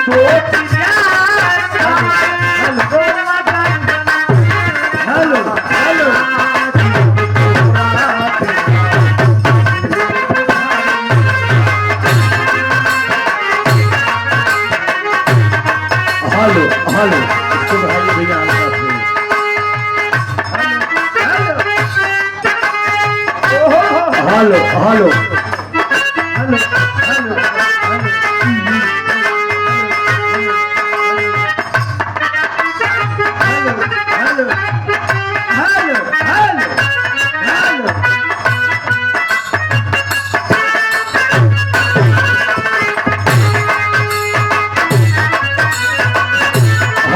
Hello hello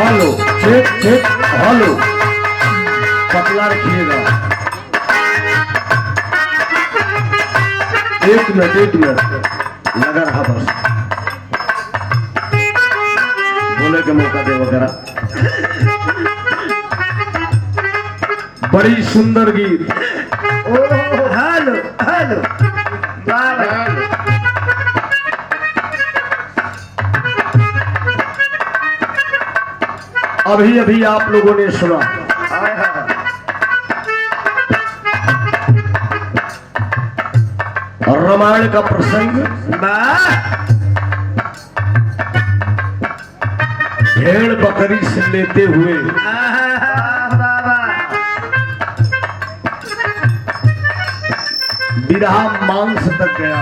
hello check check hello पतला रखिएगा। एक मिनट लगा रहा बस बोले के मौका दे वगैरह। बड़ी सुंदर गीत। हेलो हेलो अभी अभी आप लोगों ने सुना रामायण का प्रसंग। भेड़ बकरी से लेते हुए बिरहा मांस तक गया।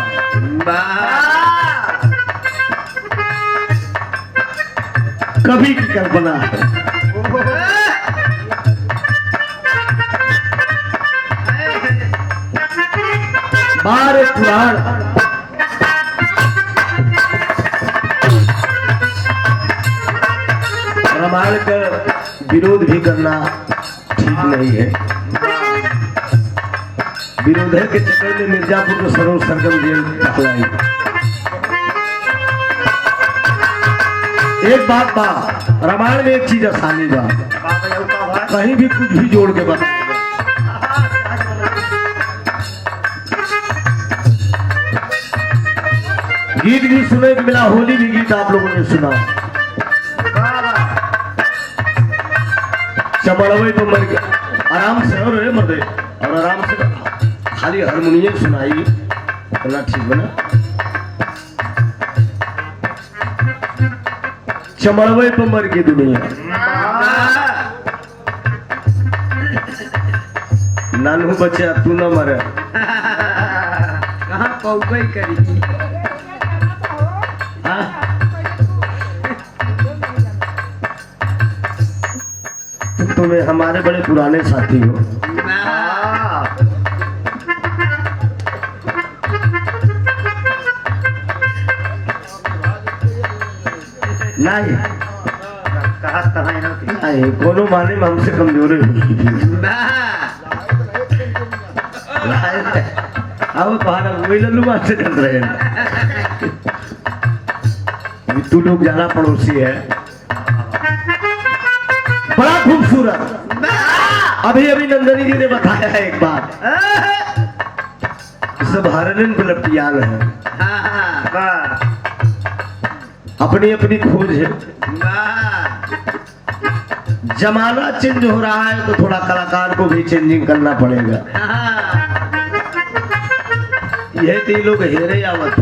कवि की कल्पना है। बारे पुराण रामायण का विरोध भी करना ठीक नहीं है। विरोध के चक्कर में मिर्जापुर को सरोज सरगम जेल पकड़ाई। एक बात बा रामायण में एक चीज आसानी बा, कहीं भी कुछ भी जोड़ के बता। गीत भी सुने के मिला, होली भी गीत आप लोगों ने सुना। चमड़वे तो मर गया आराम से और मर्दे और आराम से खाली हारमोनियम सुनाई तो ठीक बना। चमड़वे तो मर गई दुनिया। नानू बच्चा तू न मरे कहाँ पौगई करी। तुम्हें हमारे बड़े पुराने साथी हो। नहीं नहीं कोनो माने में हमसे कमजोर आओ तुम्हारा वही लल्लू बात से चल रहे हैं। तू लोग ज्यादा पड़ोसी है। बड़ा खूबसूरत। अभी अभी नंदनी जी ने बताया है एक बात, सब हरन पलटियाल है, अपनी अपनी खोज है। जमाना चेंज हो रहा है तो थोड़ा कलाकार को भी चेंजिंग करना पड़ेगा। यह तीन लोग हेरे आवत।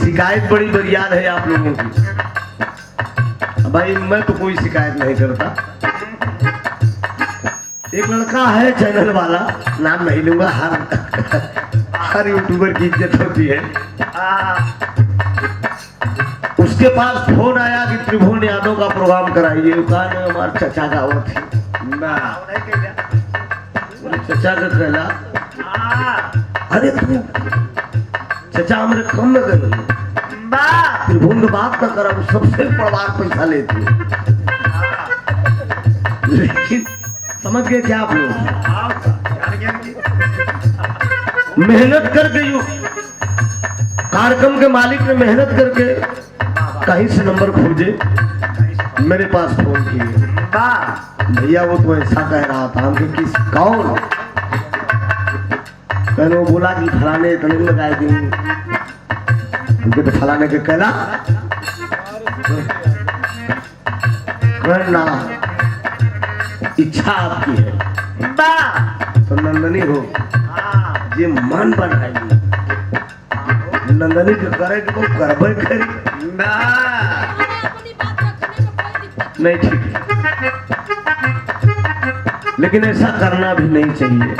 शिकायत बड़ी बरियार है आप लोगों की। भाई मैं तो कोई शिकायत नहीं करता। एक लड़का है चैनल वाला, नाम नहीं लूंगा, हर यूट्यूबर की इज्जत होती है। उसके पास फोन आया कि त्रिभुवन यादव का प्रोग्राम कराइए। कहा हमारे चचा का वो थी चचा का कहला, अरे चचा हमारे कम में गए त्रिभुवन बात न करा, सबसे बड़ा पैसा लेती। लेकिन समझ गए क्या आप लोग, मेहनत करके कार्यक्रम के मालिक ने मेहनत करके कहीं से नंबर खोजे, मेरे पास फोन किए। भैया वो तो ऐसा कह रहा था। हमके किस कौन कहने, वो बोला कि फलाने इतने लगाए देंगे। उनके तो फलाने के कहला करना इच्छा आपकी है तो नंदनी हो ये मन बनाएगी नंदनी के करे के वो करबे करी नहीं ठीक है लेकिन ऐसा करना भी नहीं चाहिए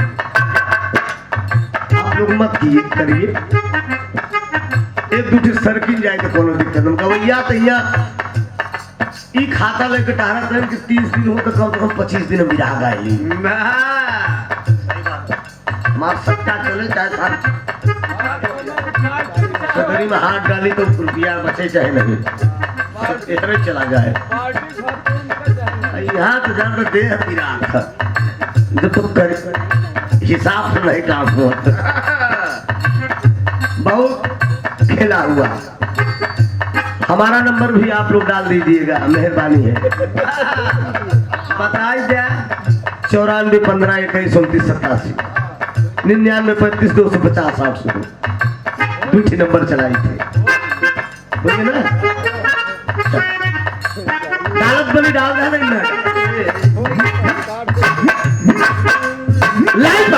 आप लोग मत करिए एक दूसरे सर्किल जाए तो कोनो दिक्कत नहीं कवैया तैया ई खाता लेके टारा कर के 30 दिन हो तो कम से कम 25 दिन में बिरा गई मार सट्टा चले चाहे सदरी में हाथ डाली तो रुपया बचे चाहे नहीं इतने चला जाए यहाँ तो जान दे बिरा जब तो कर हिसाब से नहीं काम हुआ बहुत खेला हुआ हमारा नंबर भी आप लोग डाल दीजिएगा मेहरबानी है बताइए 94 15 21 29 87 99 35 250 800 दूसरी नंबर चलाई थे बोलिए ना डालत बनी डाल दे नहीं ना लाइव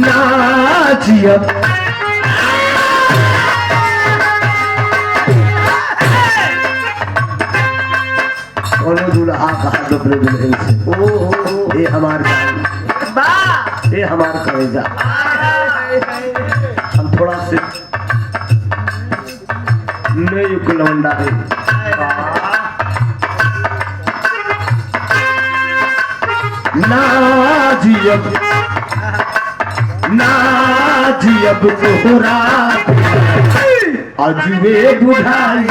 नाचिया कोनो दूल्हा कहा अपने दुल्हन से ओ ये हमार ये हमार कलेजा हम थोड़ा से नए युग लौंडा है नाजियब तोहरा अजवे बुझाई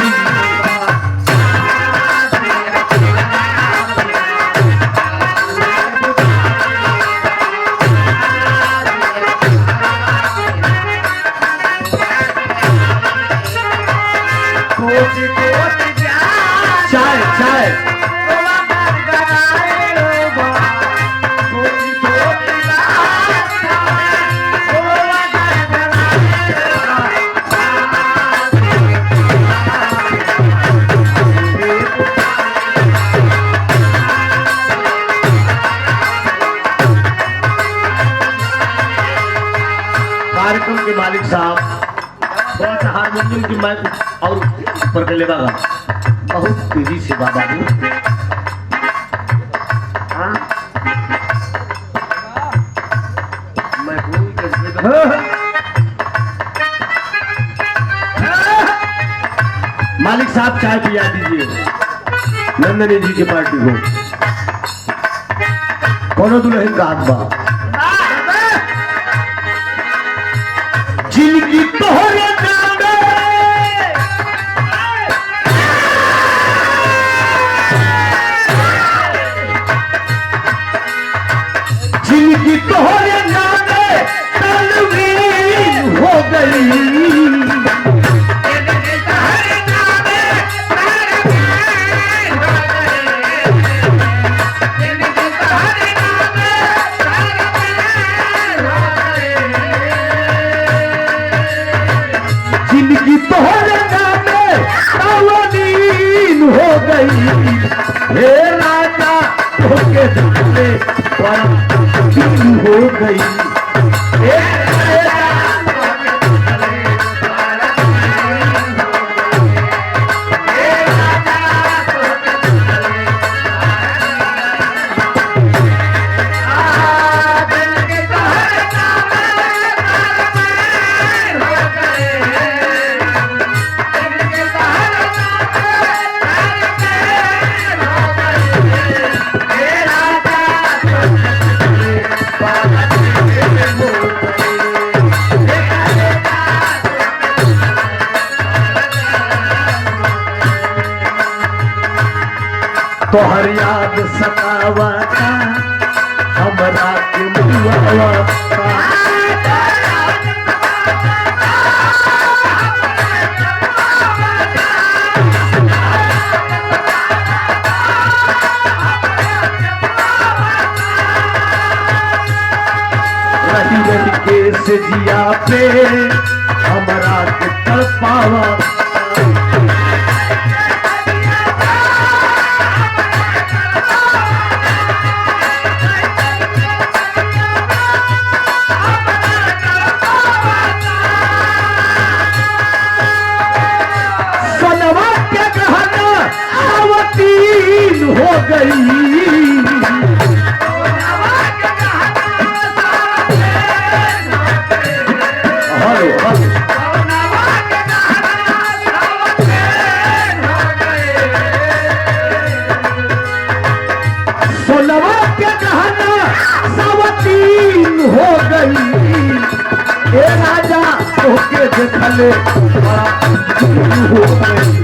चाय चाय कार्यक्रम के मालिक साहब थोड़ा सा हारमोनियम की माइक और ऊपर के ले बाबा बहुत तेजी से बाबा मालिक साहब चाय पिया दीजिए नंदनी जी की पार्टी को कोनो दुल्हन का हाथ बा जिनकी तोहरे नामे जिनकी तोहरे नामे तलवीर हो गई जिनकी तोहरे नामे तलवीर हो गई हे राजा होके दिले पर हो गई तोहर याद सतावता हमरा के मुआवता से जिया पे हमारा के तड़पावा सनवा के गहना आवतीन हो गई हेलो हेलो सोनवा के गहना सवतीन हो गई ए राजा तोके देखले बड़ा हो गई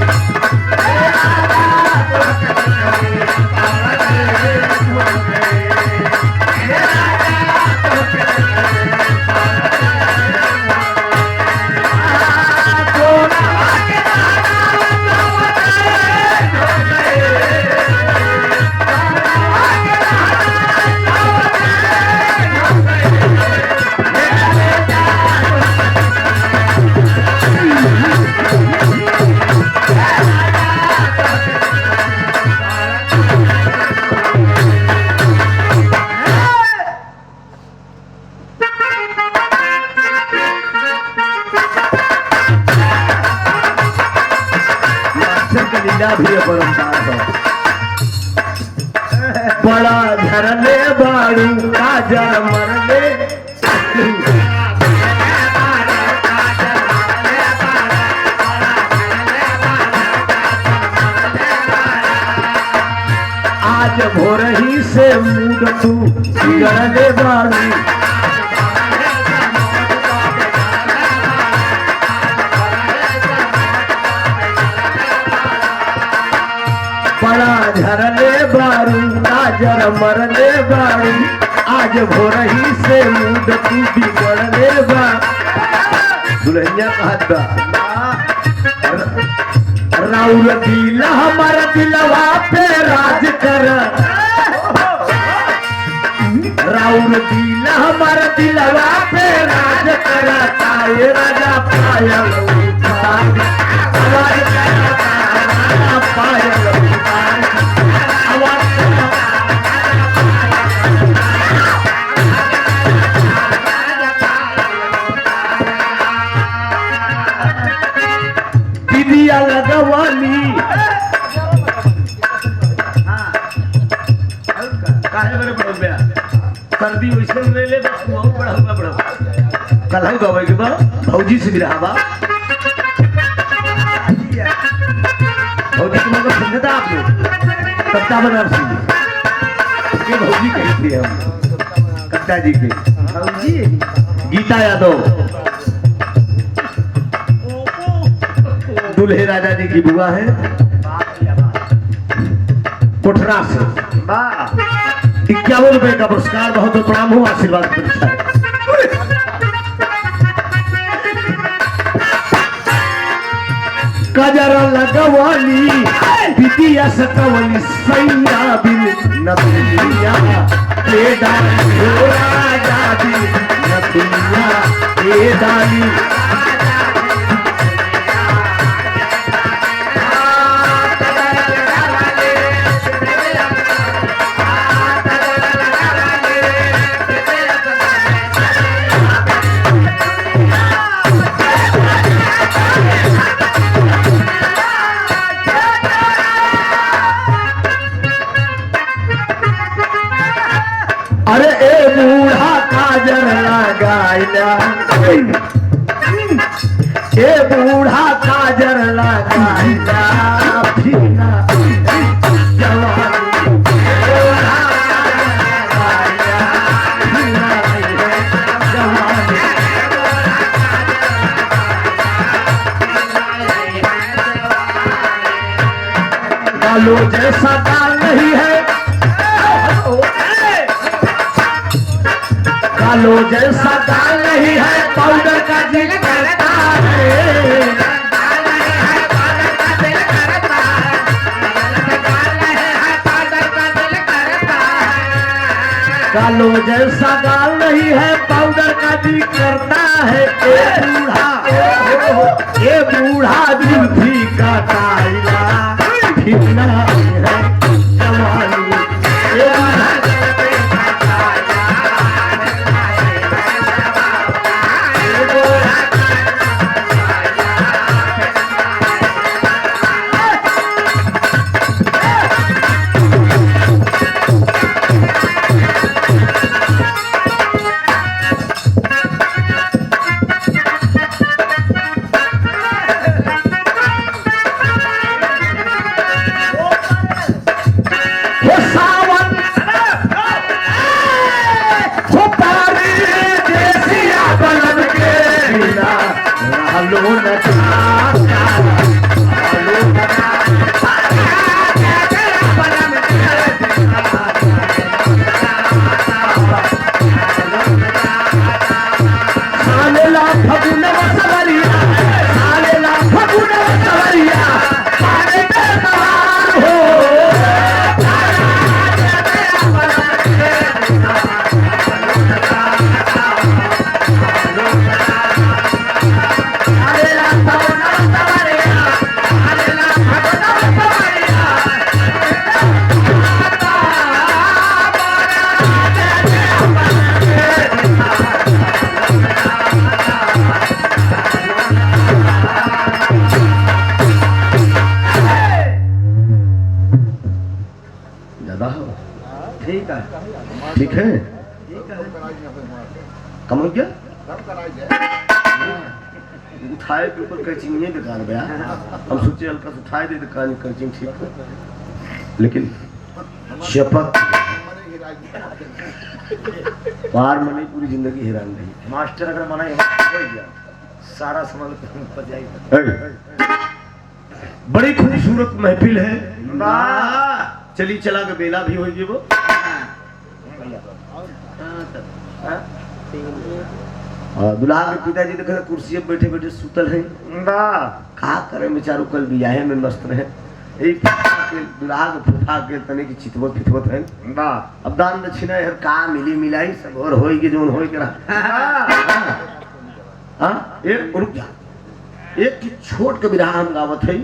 भी परम्पार बड़ा झरने बाड़ू काजर मरने आज भोरही से मूड तू बिगड़ने बाड़ू बड़ा झरने बारू काजर मरने बारू आज भोरही से मूड तू बिगड़ने बा दुल्हनिया कहत बा राउर दिल हमार दिलवा पे राज कर राउर दिल हमार दिलवा पे राज कर ताए राजा पायल पायल दिदिया लगवाली सर्दी वैसे ले ले बहुत बड़ा हुआ बड़ा कल हम गवाई के बा भौजी से भी रहा बा भौजी के मगर समझता आप लोग कत्ता बनारसी के भौजी कहती है हम कत्ता जी के भौजी गीता यादव दूल्हे राजा जी की बुआ है कोठरा से 51 रुपए का पुरस्कार बहुत बहुत प्रणाम हो आशीर्वाद परीक्षा कजरा लगवाली बिटिया सकवली सैया बिन नबिया ए डाली हो राजा बिन नबिया ए डाली अरे ए बूढ़ा काजर लगाइला ए बूढ़ा काजर लगाइला फिना जवानी बूढ़ा लगाइला फिना जवानी कालो जैसा काल नहीं है कालो जैसा दाल नहीं है पाउडर का दिल करता है गालो जैसा गाल नहीं है, पाउडर का दिल करता है। ये बूढ़ा दिल भी काटाएगा, कितना है जवानी। ये बूढ़ा ठीक है, कम हो गया। उठाए के ऊपर कैचिंग बेकार गया। हम सोचे हल्का से उठाए दे कानी कैचिंग ठीक है, लेकिन चपक पार मनी पूरी जिंदगी हैरान रही। मास्टर अगर मना हो गया सारा समझ पड़ जाएगा। बड़ी खूबसूरत महफिल है। चली चला के बेला भी होगी वो। दुल्हा के पिताजी देखे कुर्सी पे बैठे बैठे सुतल है। का करे बेचारू कल बियाहे में मस्त रहे। दुल्हा के फूफा के तने की चितवत फितवत है। अब दान दक्षिणा यार का मिली मिलाई सब और होई जो होई के हां एक रुक जा। एक की छोट के बिरहा हम गावत है।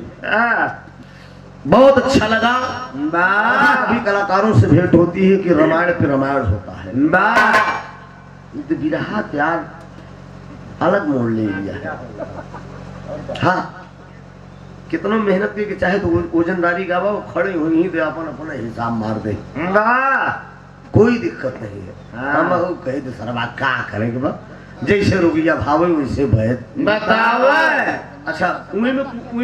बहुत अच्छा लगा। अभी कलाकारों से भेंट होती है कि रामायण पे रामायण होता है। तो बिरहा यार अलग मोड़ ले लिया है। हाँ कितना मेहनत के चाहे तो वजनदारी गावा वो खड़े हुई ही तो अपन अपना हिसाब मार दे। कोई दिक्कत नहीं है। हम कहे तो सरवा का करेंगे बा जैसे रुगिया भावे वैसे भय बतावे। अच्छा उही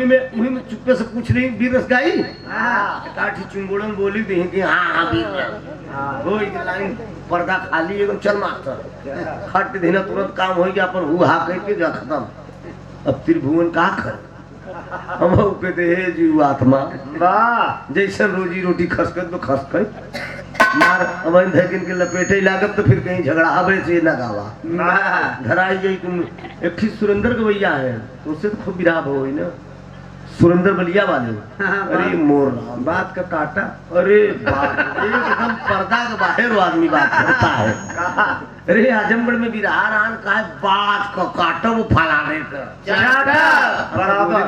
में चुप्पे से पूछ रही बीरस गाई। काठी चुंगोड़न बोली दी कि हाँ वो लाइन पर्दा खाली एकदम चल मास्टर खट देना तुरंत काम हो गया। अपन हु हा कह के जा खत्म। अब त्रिभुवन का कर हम कहते हे जीव आत्मा जैसे रोजी रोटी खसक तो खसक मार अमन धकिन के लपेटे लागत तो फिर कहीं झगड़ा हवे से ना गावा धराई गई। तुम एक ही सुरेंद्र के भैया है तो उससे तो खूब विराम हो ना। सुरेंद्र बलिया वाले। अरे मोर बात का काटा। अरे एकदम पर्दा के बाहर आदमी बात करता है। अरे आजमगढ़ में बिरहा रान का है बात का काटा वो फलाने का बराबर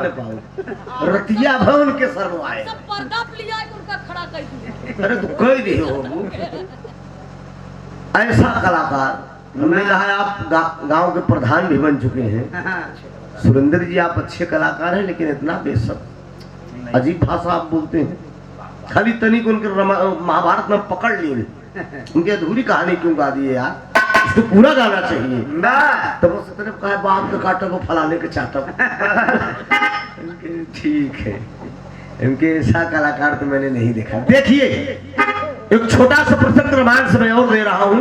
रतिया भवन के सरवाए पर्दा लिया उनका खड़ा कर दिया। अरे तो कह दे हो ऐसा कलाकार हमने कहा आप गांव के प्रधान भी बन चुके हैं। सुरेंद्र जी आप अच्छे कलाकार हैं लेकिन इतना बेशक अजीब भाषा आप बोलते हैं। खाली तनिक उनके महाभारत में पकड़ लिए उनकी अधूरी कहानी क्यों गा दिए यार। इसको पूरा गाना चाहिए तो वो तरफ कहा बाप के काटो को फलाने के चाटो। ठीक है इनके ऐसा कलाकार तो मैंने नहीं देखा। देखिए एक छोटा सा प्रसंग रामायण से मैं और दे रहा हूँ।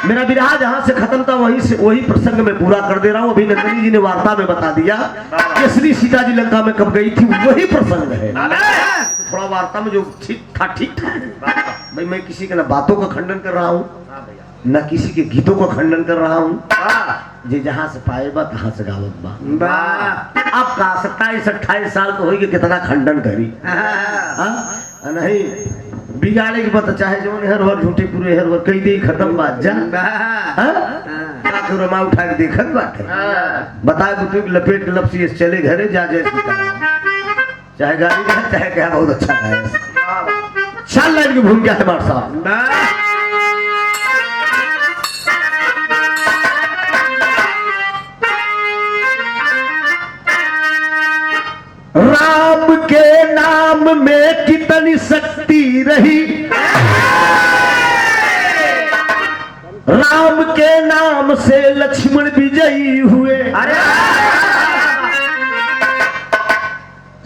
मेरा विरहा जहाँ से खत्म था वही प्रसंग में पूरा कर दे रहा हूँ। अभी नंदिनी जी ने वार्ता में बता दिया कि श्री सीता जी लंका में कब गई थी वही प्रसंग है। थोड़ा वार्ता में जो ठीक था भाई मैं किसी के ना बातों का खंडन कर रहा हूँ न किसी के गीतों का खंडन कर रहा हूँ। जे जहाँ से पाएगा तहाँ से गावत बा। अब का 27-28 साल तो होगी कितना खंडन करी नहीं बिगाड़े के पता चाहे जो हर बार झूठे पूरे हर बार कही दे खत्म बात जा का तो रमा उठा के देखत बात है बता दो तो लपेट के लपसी चले घरे जा जैसे चाहे गाड़ी का चाहे क्या बहुत अच्छा है चल लाइन की भूमिका है मार साहब राम के नाम में कितनी शक्ति रही राम के नाम से लक्ष्मण विजयी हुए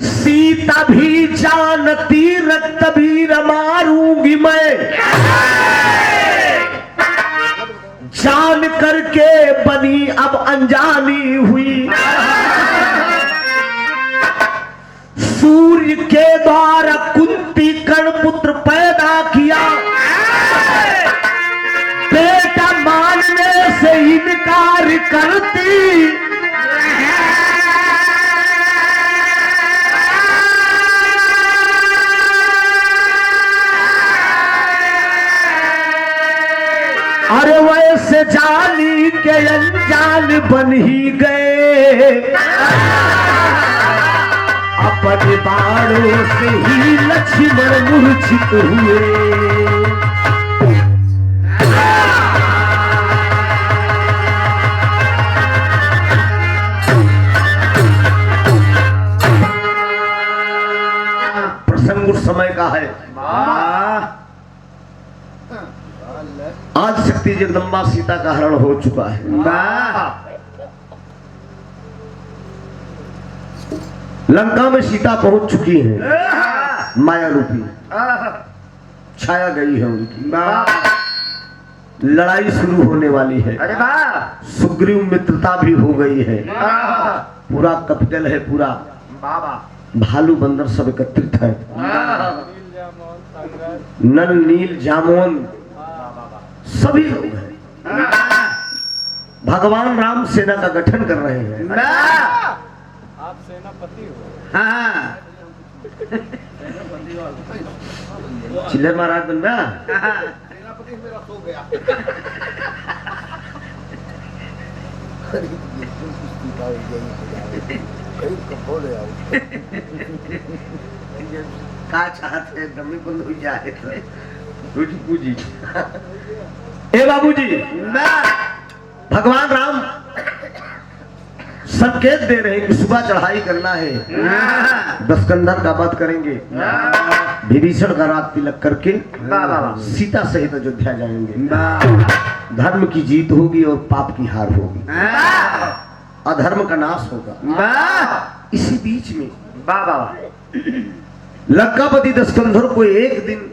सीता भी जानती रक्त भी मारूंगी मैं जान करके बनी अब अनजानी हुई सूर्य के द्वारा कुंती कर्ण पुत्र पैदा किया बेटा मानने से इनकार करती अरे वैसे जानी के अनजान बन ही गए अपने बाणों से ही लक्ष्मण मूर्छित हुए प्रसंग उस समय का है आज शक्ति जगदम्बा सीता का हरण हो चुका है लंका में सीता पहुंच चुकी है माया रूपी छाया गई है उनकी लड़ाई शुरू होने वाली है सुग्रीव मित्रता भी हो गई है पूरा कैपिटल है पूरा भालू बंदर सब एकत्रित है नल नील जामोन सभी लोग हैं भगवान राम सेना का गठन कर रहे हैं आप सेनापति हो चिल्लर महाराज बनना सेनापति मेरा सो गया का चाहते हैं डमी बंद हो जाए तो पूजी ए बाबूजी भगवान राम संकेत दे रहे हैं कि सुबह चढ़ाई करना है दशकंधर का वध करेंगे विभीषण का रात तिलक करके सीता सहित अयोध्या जाएंगे धर्म की जीत होगी और पाप की हार होगी अधर्म का नाश होगा इसी बीच में लंकापति दशकंधर को एक दिन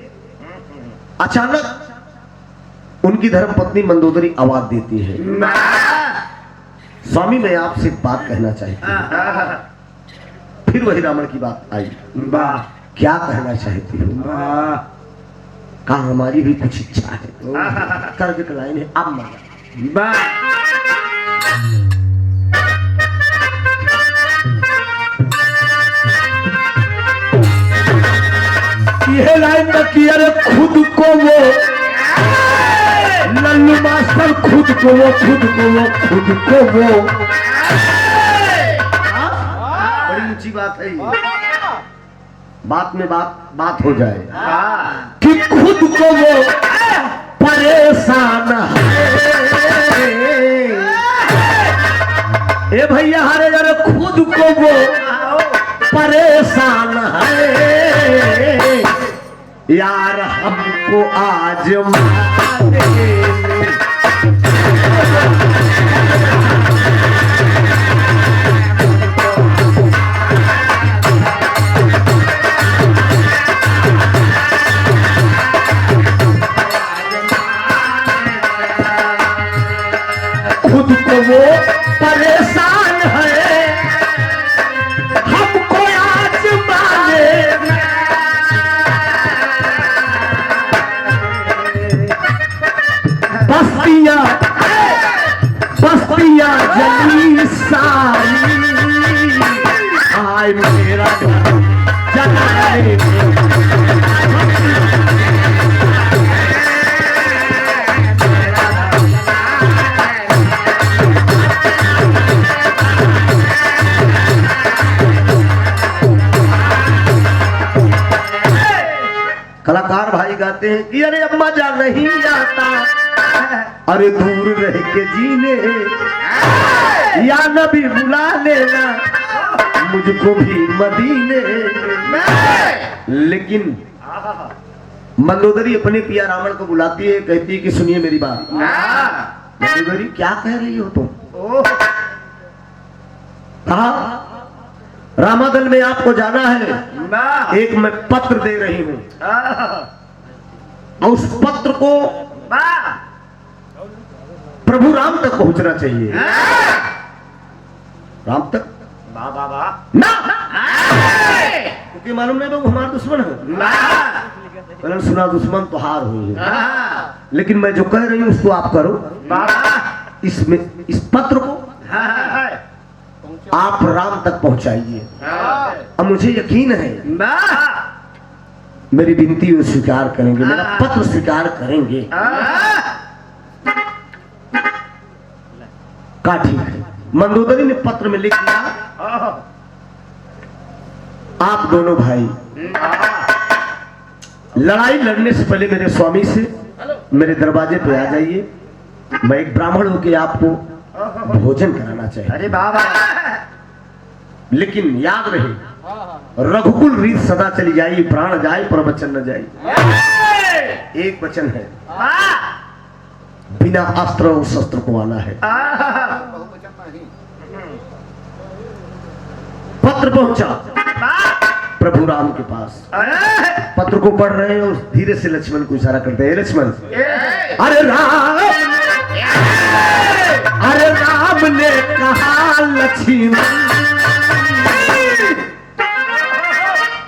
अचानक उनकी धर्म पत्नी मंदोदरी आवाज देती है स्वामी मैं आपसे एक बात कहना चाहती हूँ फिर वही रावण की बात आई क्या कहना चाहती हो कहा हमारी भी कुछ इच्छा है कर्क की लाइन है अब माना यह लाइन न किया रे खुद को वो लल्लू मास्टर खुद को वो बड़ी ऊंची बात है बात में बात हो जाए कि खुद को वो परेशान है ए भैया हरे जरा खुद को वो परेशान है यार हमको आज खुद को वो परेशान है हमको आज माने बस्तियां जली सारी आए मेरा जलाए कलाकार भाई गाते हैं कि अरे अब मजा नहीं आता, अरे दूर रह के जीने, या नबी बुला लेना मुझको भी मदीने। लेकिन मंदोदरी अपने पिया रावण को बुलाती है, कहती है कि सुनिए मेरी बात। मंदोदरी क्या कह रही हो तुम? कहा रामादल में आपको जाना है, एक मैं पत्र दे रही हूं, और उस पत्र को प्रभु राम तक पहुंचना चाहिए। राम तक ना, क्योंकि मालूम नहीं वो हमारा दुश्मन है। मैंने सुना दुश्मन तो हार हुई है, लेकिन मैं जो कह रही हूं उसको आप करो। इसमें इस पत्र को आप राम तक पहुंचाइए। अब मुझे यकीन है मेरी विनती वो स्वीकार करेंगे, मेरा पत्र स्वीकार करेंगे। का ठीक है। मंदोदरी ने पत्र में लिख दिया, आप दोनों भाई लड़ाई लड़ने से पहले मेरे स्वामी से मेरे दरवाजे पे आ जाइए। मैं एक ब्राह्मण हूं कि आपको भोजन कराना चाहिए। अरे बाबा, लेकिन याद रहे रघुकुल रीत सदा चली जाए, प्राण जाए पर वचन न जाए। एक वचन है, बिना अस्त्र और शस्त्र को आना है। पत्र पहुंचा प्रभु राम के पास, पत्र को पढ़ रहे हैं और धीरे से लक्ष्मण को इशारा करते हैं, लक्ष्मण अरे राम, अरे राम ने कहा लक्ष्मण,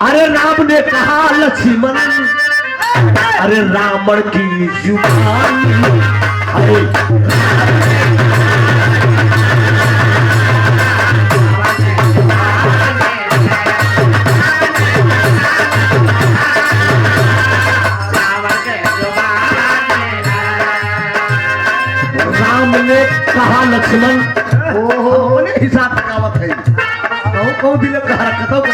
अरे राम ने कहा लक्ष्मण, अरे रावण की जुबान, अरे राम ने कहा लक्ष्मण, ओहो हिसाब तकावत है, कहूँ दिले कहा कथो कर।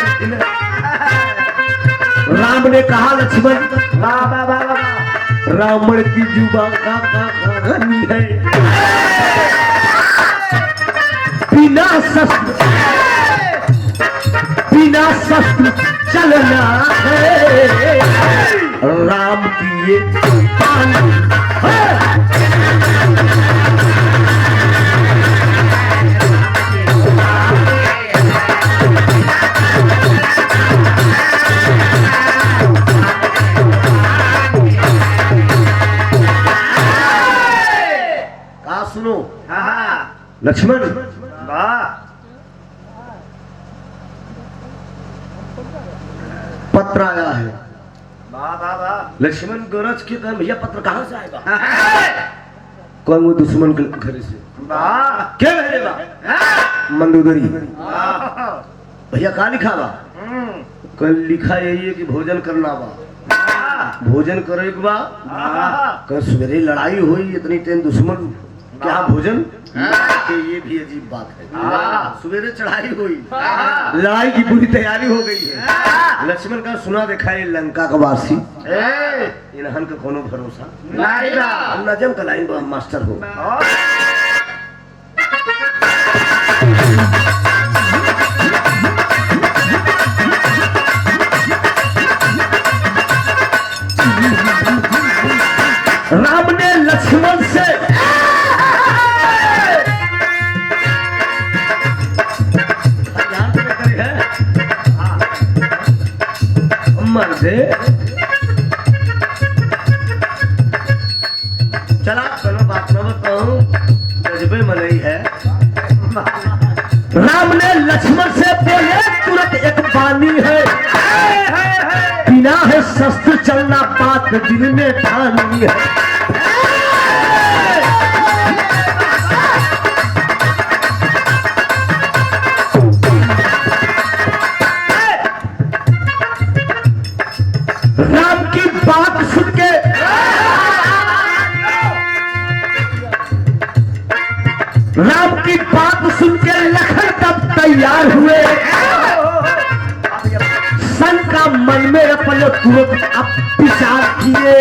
राम ने कहा लक्ष्मण, रावण की जुबान का कहानी है, बिना शस्त्र चलना है, राम की ये बानी है। सुनो लक्ष्मण, पत्र आया है। लक्ष्मण गरज के तरह, भैया पत्र कहां से आएगा? कौन वो दुश्मन के घर से क्या भेजेगा? मंदोदरी, भैया कहा लिखा बा? कल लिखा यही है कि भोजन करना बा, भोजन करे के बा। कल सवेरे लड़ाई हुई, इतनी टेन दुश्मन क्या भोजन के, ये भी अजीब बात है। सवेरे चढ़ाई हुई, लड़ाई की पूरी तैयारी हो गई है। लक्ष्मण का सुना देखा है लंका का वासी, इन्हन का कोनो भरोसा नजम का लाइन मास्टर हो। राम ने लक्ष्मण से मर्दे चला, चलो बात न बताऊं, जज्बे में नहीं है। राम ने लक्ष्मण से बोले, तुरंत एक बानी है, बिना है शस्त्र चलना, बात दिल में ठानी है। राम की बात सुन के लखन तब तैयार हुए, शंका अपना मन में अपने तुरंत अब विचार किए।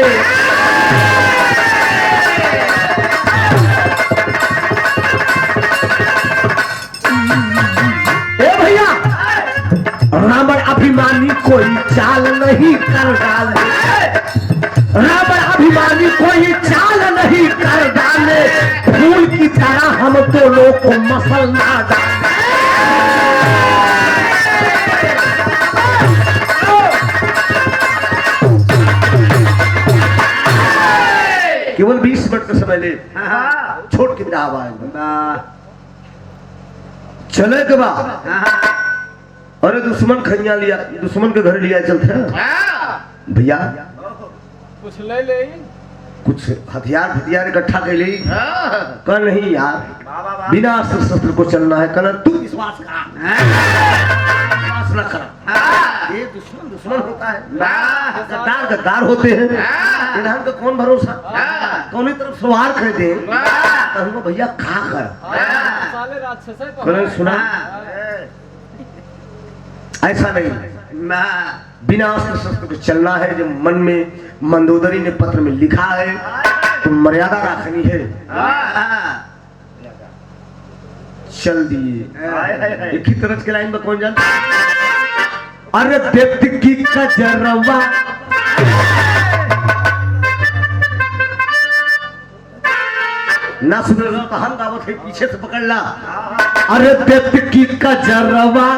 ए भैया, रावण अभिमानी कोई चाल नहीं कर डाले, रावण अभिमानी कोई चाल नहीं कर डाले, फूल की तरह हम दोनों को मसल ना डाले। केवल 20 मिनट का समय ले, छोट की तरह आवाज चले के बाद, अरे दुश्मन खैया लिया, दुश्मन के घर लिया चलते हैं भैया, कुछ ले ले कुछ हथियार इकट्ठा कर ली। कल नहीं यार, बिना अस्त्र शस्त्र को चलना है। कल तू विश्वास न कर, ये दुश्मन होता है, गद्दार होते हैं, इन्हां का कौन भरोसा, कौन तरफ सवार कर दे। कहूँगा भैया खा कर, साले राक्षस है कल सुना ऐसा नहीं, बिना अस्त्र शस्त्र के चलना है। जो मन में मंदोदरी ने पत्र में लिखा है तो मर्यादा रखनी है। चल दिए एक ही तरह के लाइन में कौन जानता। अरे व्यक्ति की कजरवा ना सुन रहा तो हम दावत है पीछे से पकड़ ला। अरे व्यक्ति की कजरवा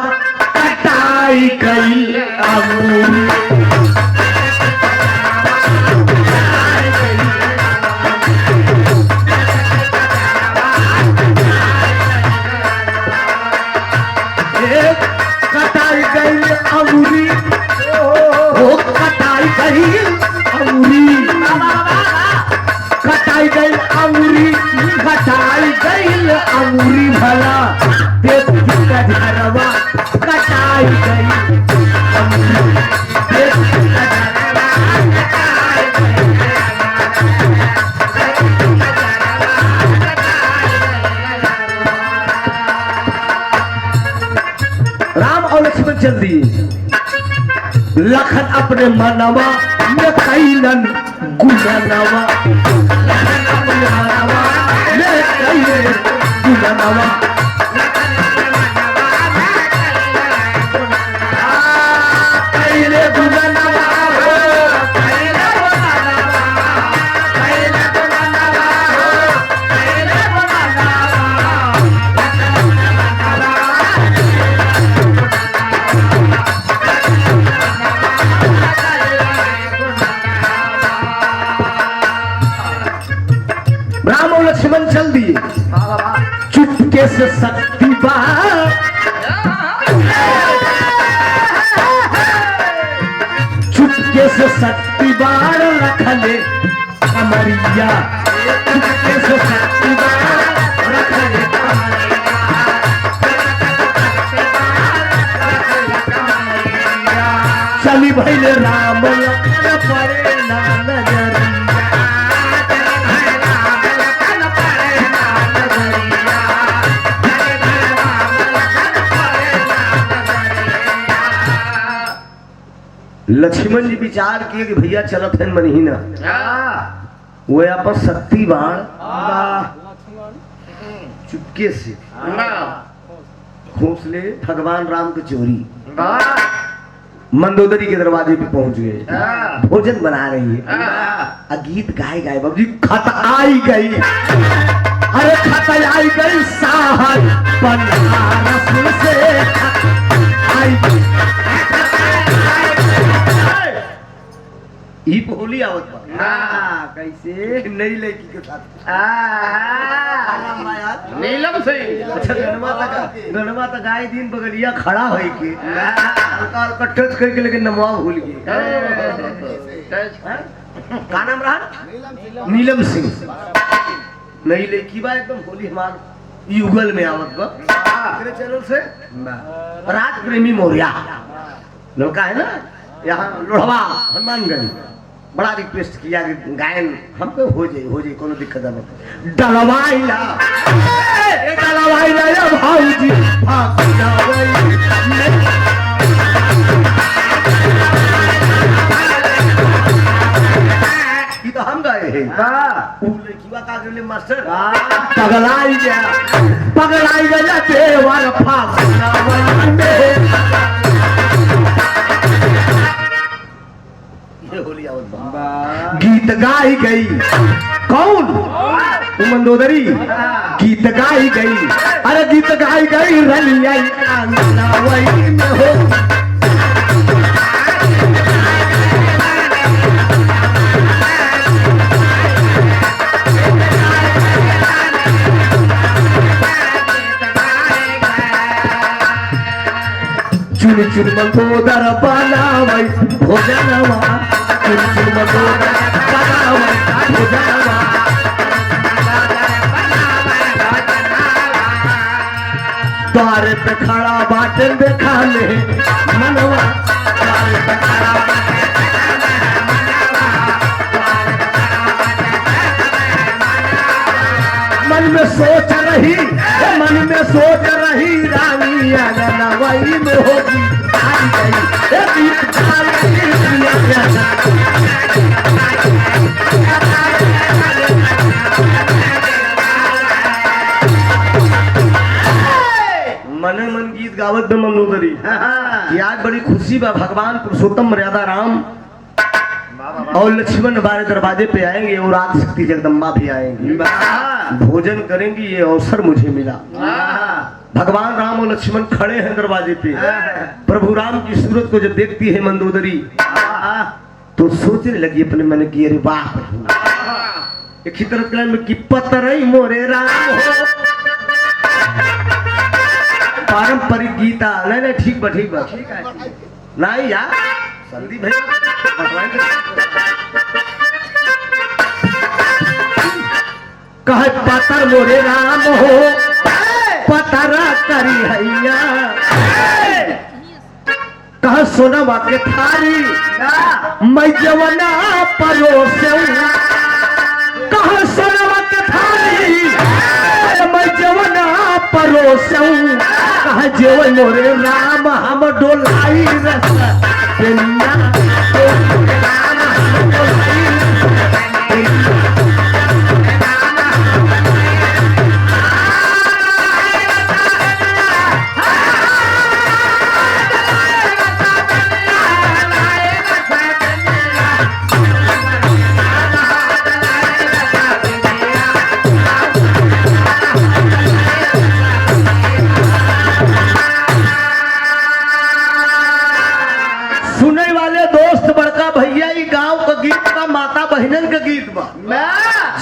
कटाई गई अंगूरी, कटाई गई अंगूरी, ओ कटाई गई अंगूरी, कटाई गई अंगूरी, कटाई गई अंगूरी भला व्यक्ति का घरवा कटाई गई अंगूरी, व्यक्ति का घरवा कटाई गई। राम और लक्ष्मण चल दिए। लखन अपने मनवा में कैलन गुणनवा, लखन अपने मनवा में कैलन गुणनवा, कैले गुणनवा हो, कैले गुणनवा, कैले गुणनवा हो, कैले गुणनवा। राम और लक्ष्मण चल दिए। चुपके से शक्ति बाण, चुपके से शक्ति बाण रख ले कमरिया, चुपके से शक्ति बाण रख ले कमरिया, चली भैले राम लखन परे ना नजरिया। लक्ष्मण जी विचार किए कि भैया चलत है महीना, वो आपस शक्ति बाण चुपके से खोस ले भगवान राम की चोरी मंदोदरी के दरवाजे पे पहुंच गए। भोजन बना रही है, गीत गाए गाए बाबू जी खत आई गई, अरे खत आई गई साहब बनारस से आई गई। ई होली आवत बा कैसे नई लड़की के साथ नीलम से अच्छा गणमा तक आए दिन बगलिया खड़ा है के काल का टच करके लेकिन नमवा भूल गए। का नाम रहा? नीलम सिंह। नई लड़की बा एकदम होली हमार युगल में आवत बा तेरे चैनल से राज प्रेमी मौर्या लड़का है ना यहाँ लोढ़वा हनुमानगंज। बड़ा रिक्वेस्ट किया कि गायन हमको हो जाए कोनो दिक्कत नहीं। डलवाइला या भाऊजी भाग जावई के वाह उ लड़कीवा का गेले मास्टर वाह पगलाई गया देवर फागुनवा में ये होली आवत बा। वाह गीत गाई गई कौन मंदोदरी गीत गाई गई अरे गीत गाई गई रलिया आंगनवाई में हो चुन चुन मंदोदर बनावई भोजनवा चुन चुन मंदोदर बनावई भोजनवा द्वार पे खड़ा बाटे देखा ले मनवा द्वार पे खड़ा मन में सोच रही रानी आंगनवाई में होगी आई गई ए गीत गाई मने मन गीत गावत में मनोदरी आज बड़ी खुशी बा भगवान पुरुषोत्तम मर्यादा राम और लक्ष्मण हमारे दरवाजे पे आएंगे और आदि शक्ति जगदम्बा भी आएंगे भोजन करेंगे ये अवसर मुझे मिला भगवान राम और लक्ष्मण खड़े हैं दरवाजे पे प्रभु राम की सूरत को जब देखती है मंदोदरी तो सोचने लगी अपने मन की अरे वाह एक ही तरफ में कि पतरई मोरे राम हो पारंपरिक गीता नहीं ठीक बा नहीं यार संदीप भाई कहे पतर मोरे राम हो पतरा करी हैया कह सोनवा के थारी मैं जवना परोसे कह सोनवा के थारी मैं जवना परोसे कह जेवन मोरे राम हम डोलाई रस दुनिया राम हम डोलाई बहनन का गीत बा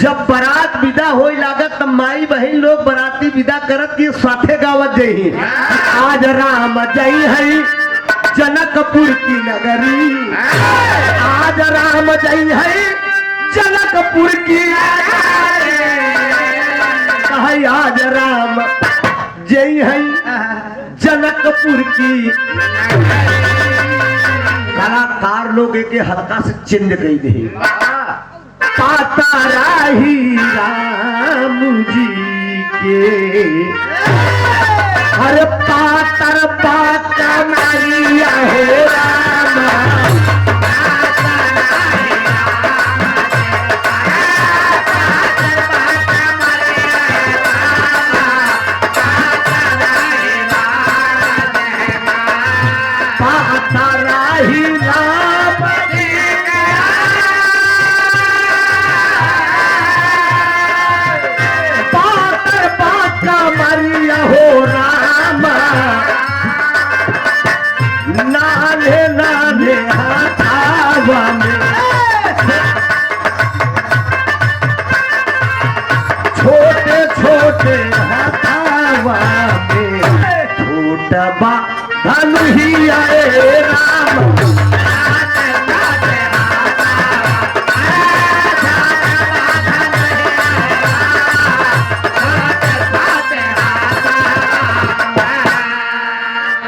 जब बारात विदा होई लागत तब माई बहन लोग बराती विदा करत के साथे गावत जही आज राम जई है जनकपुर की नगरी आज राम जई है जनकपुर की कहे आज राम जई है जनकपुर की कलाकार लोग के हल्का से चेंज कही दे पाता राही राम जी के हर पातर पाता मारिया हो राम पाता राही राम मरिया हो राम नाने नाने हाथावा में छोटे छोटे हाथावा में छोटा बा धनुहिया राम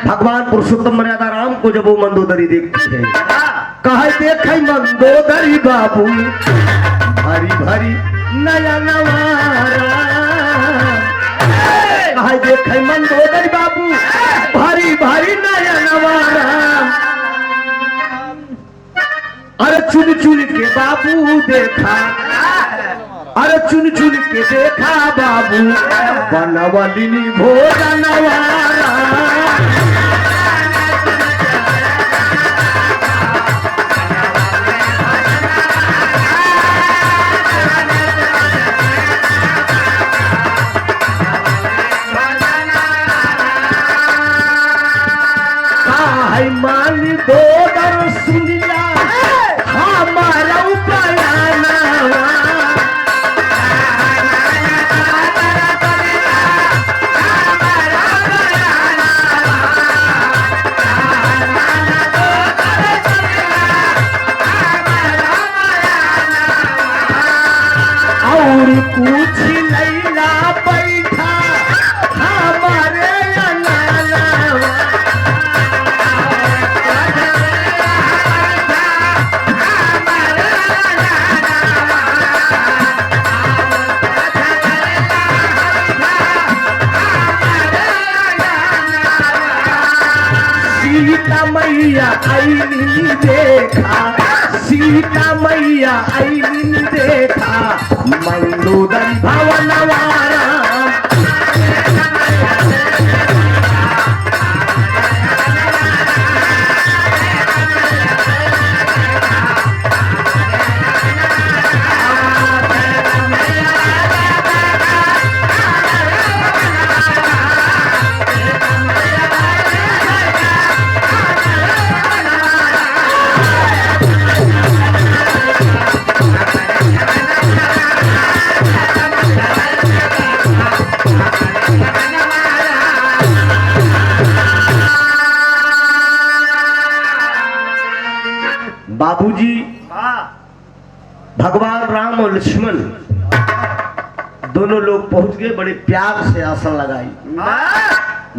भगवान पुरुषोत्तम मर्यादा राम को जब वो मंदोदरी देखती है कहे देख मंदोदरी बाबू भरी भरी नया नवारा कहे देख मंदोदरी बाबू भरी भरी नया नवारा अरे चुन चुन के बाबू देखा, अरे चुन चुन के देखा बाबू बनवलिनी भोजनवारा। मान दो दर सुनिया हमारा बयाना। और कुछ लैला बैठा हमारे सीता मैया आईनी देखा, सीता मैया आईनी देखा मंदोदरी भवनवारा। बाबूजी भगवान राम और लक्ष्मण दोनों लोग पहुंच गए, बड़े प्यार से आसन लगाई।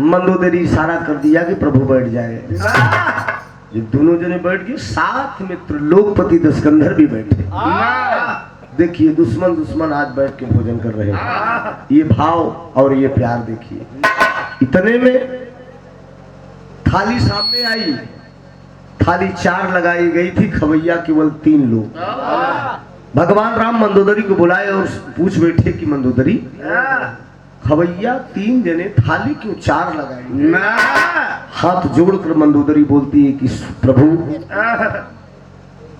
मंदोदरी इशारा कर दिया कि प्रभु बैठ जाए। ये दोनों जने बैठ गए, साथ में त्रिलोकपति दशकंधर भी बैठे। देखिए दुश्मन दुश्मन आज बैठ के भोजन कर रहे हैं। ये भाव और ये प्यार देखिए। इतने में थाली सामने आई, थाली 4 लगाई गई थी, खवैया केवल 3 लोग। भगवान राम मंदोदरी को बुलाए और पूछ बैठे कि मंदोदरी खवैया 3 जने, थाली क्यों 4 लगाई? हाथ जोड़कर मंदोदरी बोलती है कि प्रभु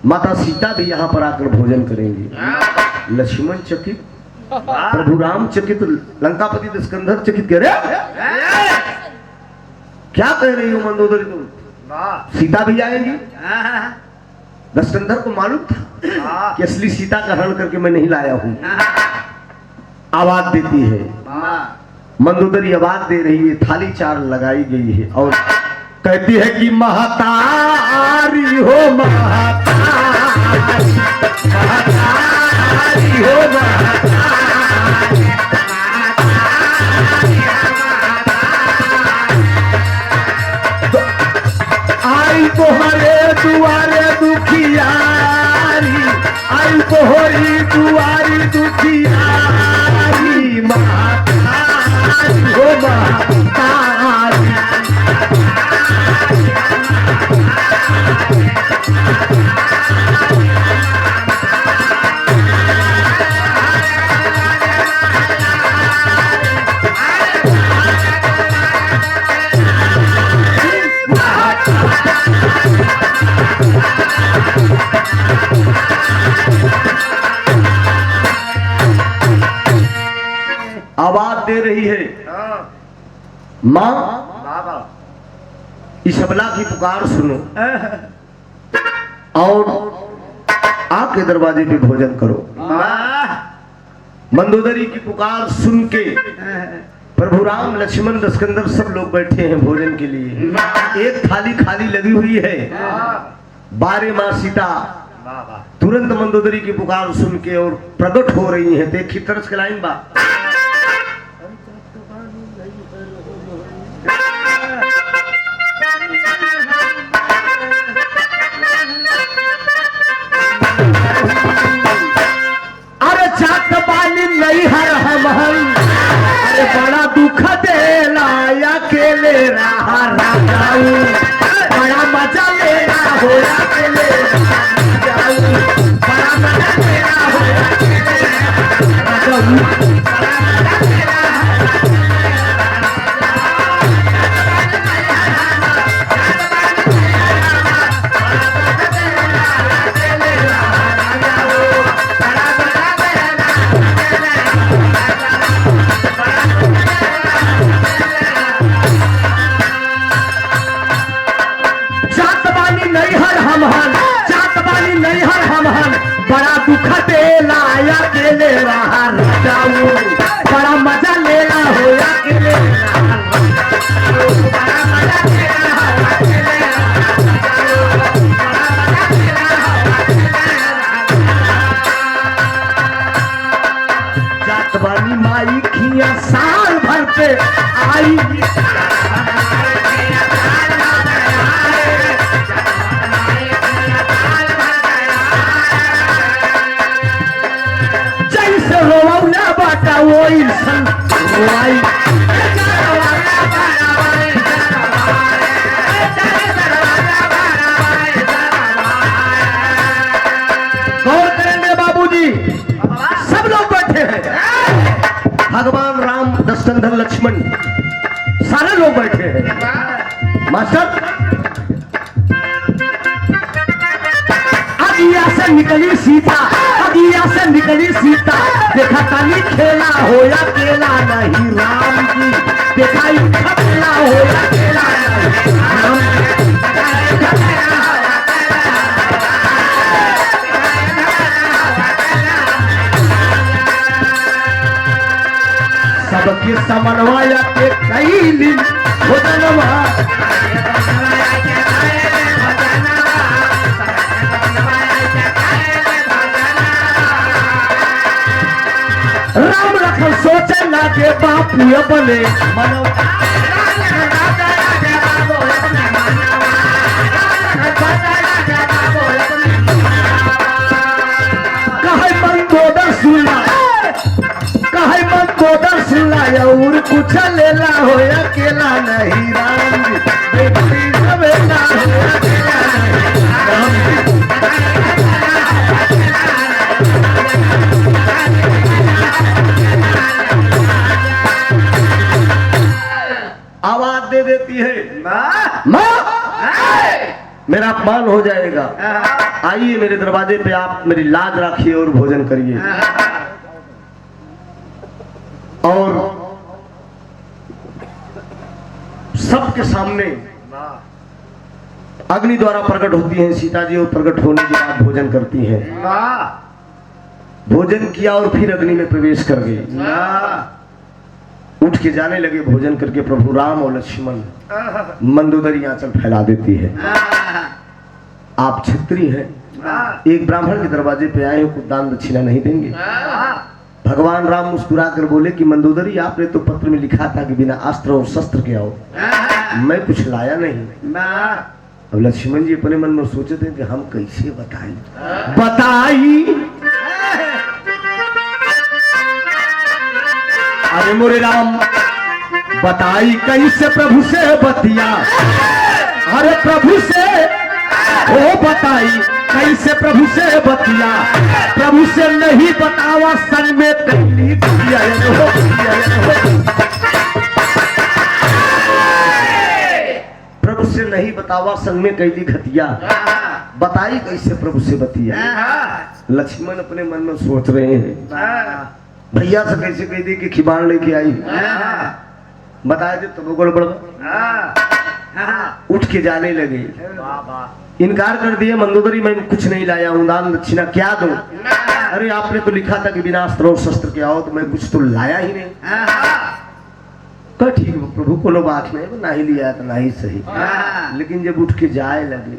माता सीता भी यहाँ पर आकर भोजन करेंगे। लक्ष्मण चकित, प्रभु राम चकित, लंकापति दशकंधर चकित कह रहे क्या कह रही हो मंदोदरी तुम? सीता भी आएंगी? दशकंधर को मालूम था कि असली सीता का हरण करके मैं नहीं लाया हूं। आवाज देती है मंदोदरी, आवाज दे रही है, थाली 4 लगाई गई है और कहती है कि महतारी हो महतारी, महतारी हो महतारी। आई तोहरे दुआरे दुखियारी, आई तोहरी दुआरी दुखियारी, महतारी हो महतारी। आवाज दे रही है माँ, इसबला की पुकार सुनो और आपके दरवाजे पे भोजन करो। मंदोदरी की पुकार सुन के प्रभु राम लक्ष्मण दशकंधर सब लोग बैठे हैं भोजन के लिए। एक थाली खाली लगी हुई है। 12 माँ सीता तुरंत मंदोदरी की पुकार सुन के और प्रकट हो रही है। देखी तरस के लाइन बा, अरे चाक बाली नहीं हर हम, अरे बड़ा दुख देला अकेले रहा राजाऊ, बड़ा मजा लेना हो अकेले। दुख देला अकेले रहा जाऊ बड़ा मजा लेला हो अकेले जात बानी माई खिया साल भर पे आई जैसे रोवला बाटा वो इंसान रोवाई गौर करेंगे बाबूजी सब लोग बैठे हैं भगवान राम दशरथ लक्ष्मण सारे लोग बैठे हैं मास्टर अगिया से निकली सीता अगिया से निकली सीता देखा काली खेला होया केला नहीं राम की देखा खेला होया केला नहीं राम सबके समन्वय के कैली भोजनवा राम लखन सोचे ना के बापू अपने मनो कहे मन गोदर सुना कहे मन गोदर सुना और कुछ लेला हो अकेला नहीं राम जी बेटी सवेला हो अकेला नहीं राम जी आवाज दे देती है माँ मेरा अपमान हो जाएगा आइए मेरे दरवाजे पे आप मेरी लाज रखिए और भोजन करिए और सबके सामने अग्नि द्वारा प्रकट होती हैं सीता जी और प्रकट होने के बाद भोजन करती हैं भोजन किया और फिर अग्नि में प्रवेश कर गई उठ के जाने लगे भोजन करके प्रभु राम और लक्ष्मण मंदोदरी आंचल फैला देती है आप क्षत्रिय हैं एक ब्राह्मण के दरवाजे पे आए हो कुछ दान दक्षिणा नहीं देंगे भगवान राम मुस्कुरा कर बोले कि मंदोदरी आपने तो पत्र में लिखा था कि बिना अस्त्र और शस्त्र के आओ मैं कुछ लाया नहीं अब लक्ष्मण जी अपने मन में सोचे थे कि हम कैसे बताई अरे मोरे राम बताई कैसे प्रभु से बतिया अरे प्रभु से हो बताई कैसे प्रभु से बतिया प्रभु से नहीं बतावा संग में कैली प्रभु से नहीं बतावा संग में कैली घटिया बताई कैसे प्रभु से बतिया लक्ष्मण अपने मन में सोच रहे हैं भैया से कैसे कह दी कि खिबान लेके आई बताया दे तो गड़बड़ उठ के जाने लगे इनकार कर दिए मंदोदरी मैं कुछ नहीं लाया हूं दान दक्षिणा क्या दूं अरे आपने तो लिखा था कि बिना अस्त्र और शस्त्र के आओ तो मैं कुछ तो लाया ही नहीं तो ठीक प्रभु को लो बात नहीं ना ही लिया तो ना ही सही लेकिन जब उठ के जाए लगे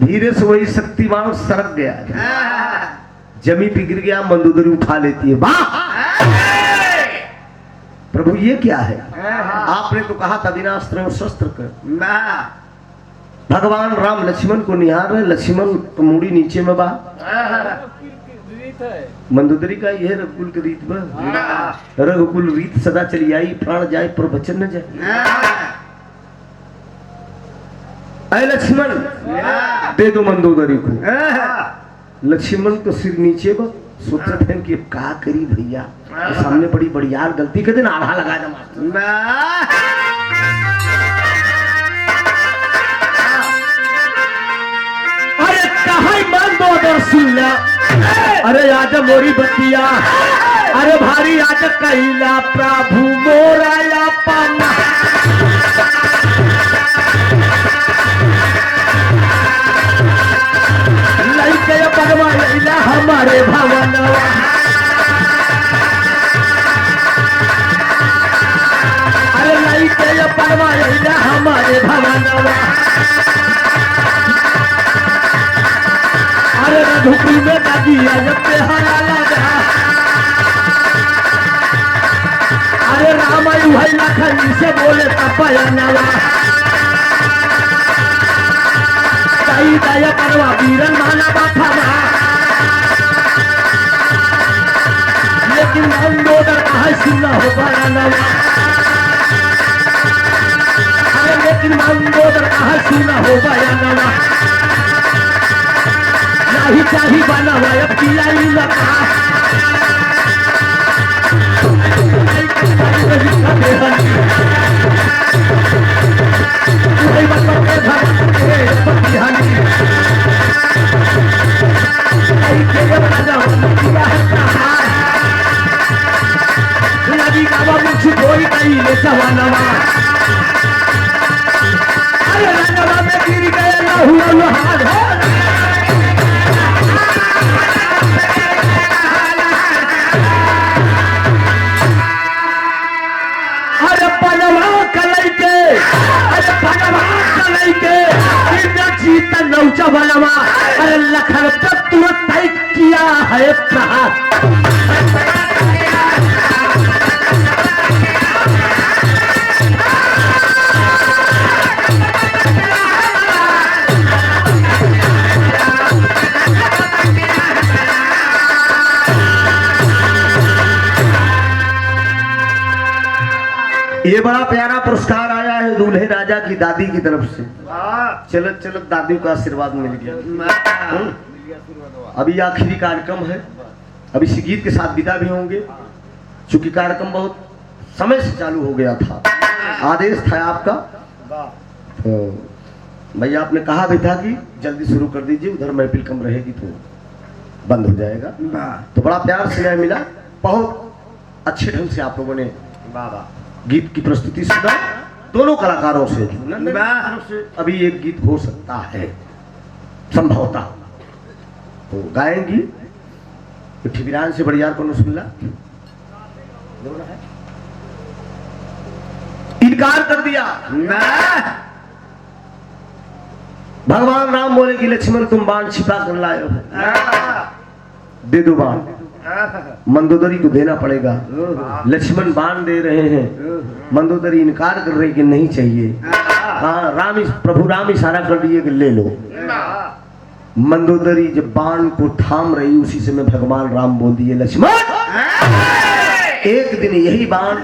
धीरे से वही शक्तिमान सरक गया जमी पे गिर गया मंदोदरी उठा लेती है वाह प्रभु ये क्या है आपने तो कहा था बिना अस्त्र और शस्त्र कर भगवान राम लक्ष्मण को निहार रहे लक्ष्मण तो मुड़ी नीचे में बा मंदोदरी का यह रघुकुल की रीत बा रघुकुल रीत सदा चली आई प्राण जाए पर वचन न जाए अरे लक्ष्मण दे दो मंदोदरी को लक्ष्मण तो सिर नीचे बा सोचते हैं कि का करी भैया सामने बड़ी बड़ियार गलती कर देना आधा लगा दे अरे कहा मंदोदर सुन अरे आज मोरी बतिया अरे भारी आज कैला प्रभु मोरा या पाना झुपड़ी में दादिया जब तेहारा लगा अरे राम आई भाई लखन से बोले तपयनवा कई दया परवा वीरन माना बाथा लेकिन मंदोदर कहा सुना हो बयानवा अरे लेकिन मंदोदर कहा सुना हो बयानवा नहीं चाहिए बनावा अब किया ही लगा लगी बाबा मुझ कोई नहीं ले सवानवा अरे रंगवा में गिर गए ना हुआ लोहार हो अरे पनवा कलई के अरे पनवा कलई के इतना जीता नौचा बनवा अरे लखन पर तुरंत तय किया है प्रहार ये बड़ा प्यारा पुरस्कार आया है दूल्हे राजा की दादी की तरफ से चलत चलत दादी का आशीर्वाद मिल गया अभी आखिरी कार्यक्रम है अभी इसी गीत के साथ विदा भी होंगे चूंकि कार्यक्रम बहुत समय से चालू हो गया था आदेश था आपका तो भैया आपने कहा भी था कि जल्दी शुरू कर दीजिए उधर महफिल कम रहेगी तो बंद हो जाएगा तो बड़ा प्यार स्नेह मिला बहुत अच्छे ढंग से आप लोगों ने गीत की प्रस्तुति सुना दोनों कलाकारों से अभी एक गीत हो सकता है संभवतः तो गाएंगी ठिबिरान से बढ़िया को सुनला इनकार कर दिया भगवान राम बोले कि लक्ष्मण तुम बाण छिपा कर लाए हो दे दो बाण मंदोदरी को देना पड़ेगा लक्ष्मण बाण दे रहे हैं मंदोदरी इनकार कर रही कि नहीं चाहिए हाँ राम प्रभु राम इशारा कर दिए कि ले लो मंदोदरी जब बाण को थाम रही उसी समय भगवान राम बोल दिए लक्ष्मण एक दिन यही बाण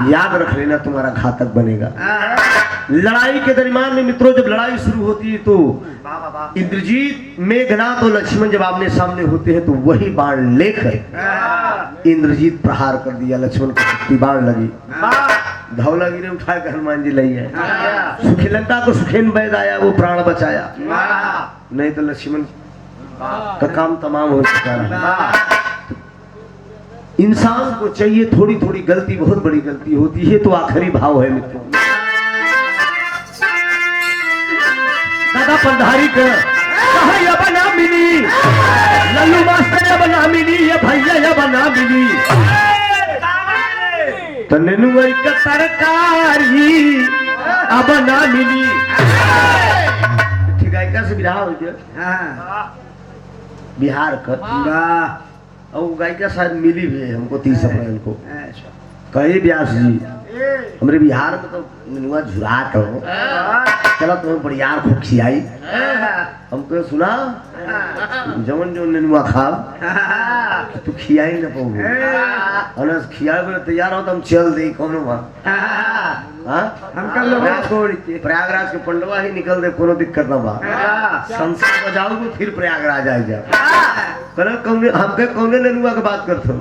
याद रख लेना तुम्हारा घातक बनेगा लड़ाई के दरमियान में मित्रों जब लड़ाई शुरू होती है तो इंद्रजीत मेघनाथ और लक्ष्मण जब आमने सामने होते हैं तो वही बाण लेकर इंद्रजीत प्रहार कर दिया लक्ष्मण को शक्ति बाण लगी धौलागिरी उठा कर हनुमान जी लाई है सुखिलंका को सुखेन वैद आया वो प्राण बचाया नहीं तो लक्ष्मण का काम तमाम हो चुका है इंसान को चाहिए थोड़ी थोड़ी गलती बहुत बड़ी गलती होती है तो आखिरी भाव है मित्रों दादा पंधारी कर ये बना मिली लल्लू मास्टर ये बना मिली ये भैया ये बना मिली तो नेनुआ का तरकारी अब ना मिली ठीक है से बिहार हो गया बिहार का और गायिका शायद मिली भी है हमको 30 अप्रैल को कहे व्यास जी हमारे बिहार में तो नेनुआ झुराट हो चलो तुम्हें बढ़िया को खियाई हमको सुना जवन जो नेनुआ खा तू खियाई न पाओगे खिया तैयार हो तो हम चल दे कोनो प्रयागराज के पंडवा ही निकल दे कोनो दिक्कत ना बा संसद बजाओ फिर प्रयागराज आ जाओ हमके कौने नेनुआ की बात करते हो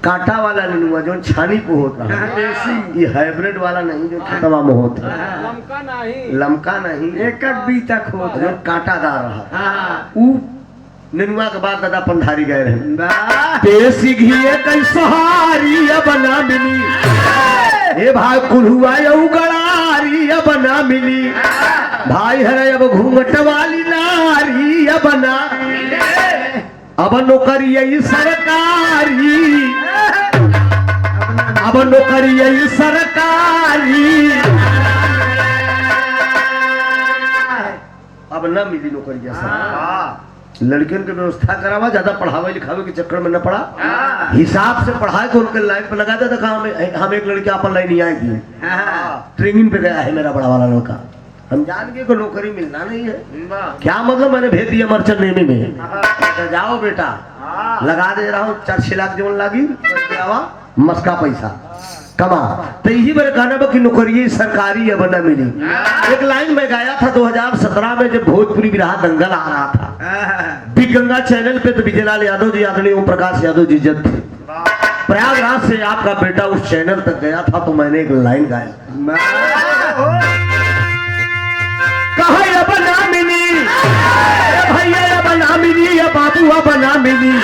कांटा वाला नेनुआ जो छानी को होता है ये हाइब्रिड वाला नहीं जो खतवा में होता है लमका नहीं एक बीता होता जो कांटादार रहा ऊ नेनुआ के बाद दादा पंधारी गए रहे देसी घी कई सहारी अब ना मिली हे भाई कुल्हुआ गड़ारी अब ना मिली भाई हरे अब घूंघट वाली नारी अब ना अब नौकरी सरकारी अब नौकरी सरकारी अब न मिली नौकरी लड़कियों की व्यवस्था करावा, ज्यादा पढ़ावे लिखावे के चक्कर में न पड़ा, हिसाब से पढ़ाए को उनके लाइन पे लगा देता। हम एक लड़की अपन लाइन नहीं आएगी, ट्रेनिंग पे गया है मेरा बड़ा वाला लड़का, हम जान गए को नौकरी मिलना नहीं है, क्या मतलब मैंने भेज दिया मर्चेंट नेवी में, तो जाओ बेटा लगा दे रहा हूँ 4-6 लाख जीवन लागी मस्का पैसा कमा। तो यही मेरे कहना बा कि नौकरी सरकारी अब न मिली। एक लाइन में गाया था 2017 में जब भोजपुरी बिरहा दंगल आ रहा था बिग गंगा चैनल पे, तो विजयलाल यादव जी आदरणीय ओम प्रकाश यादव जी जज थे, प्रयागराज से आपका बेटा उस चैनल तक गया था, तो मैंने एक लाइन गाया, कहा अब ना मिली भैया, अब ना मिली बाबू, अब ना मिली,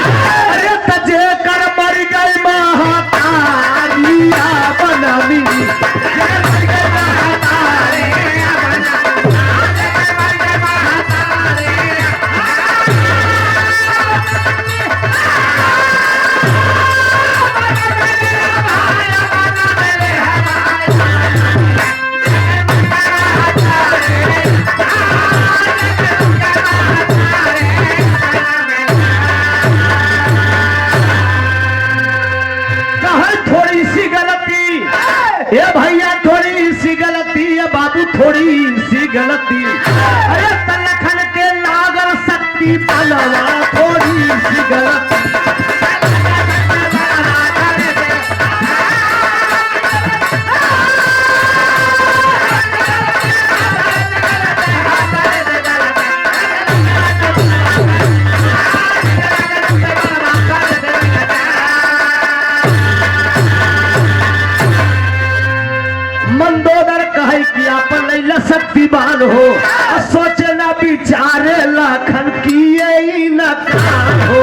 अरे तजे कर मर गई महातारी, अब ना मिली। ये भैया थोड़ी सी गलती है बाबू, थोड़ी सी गलती, अरे तलखन के नागर शक्ति पलवा, थोड़ी सी गलती। मंदोदर कहे कि आपन लैला शक्तिवान हो, सोचे ना विचारे लाखन की यही न कान हो।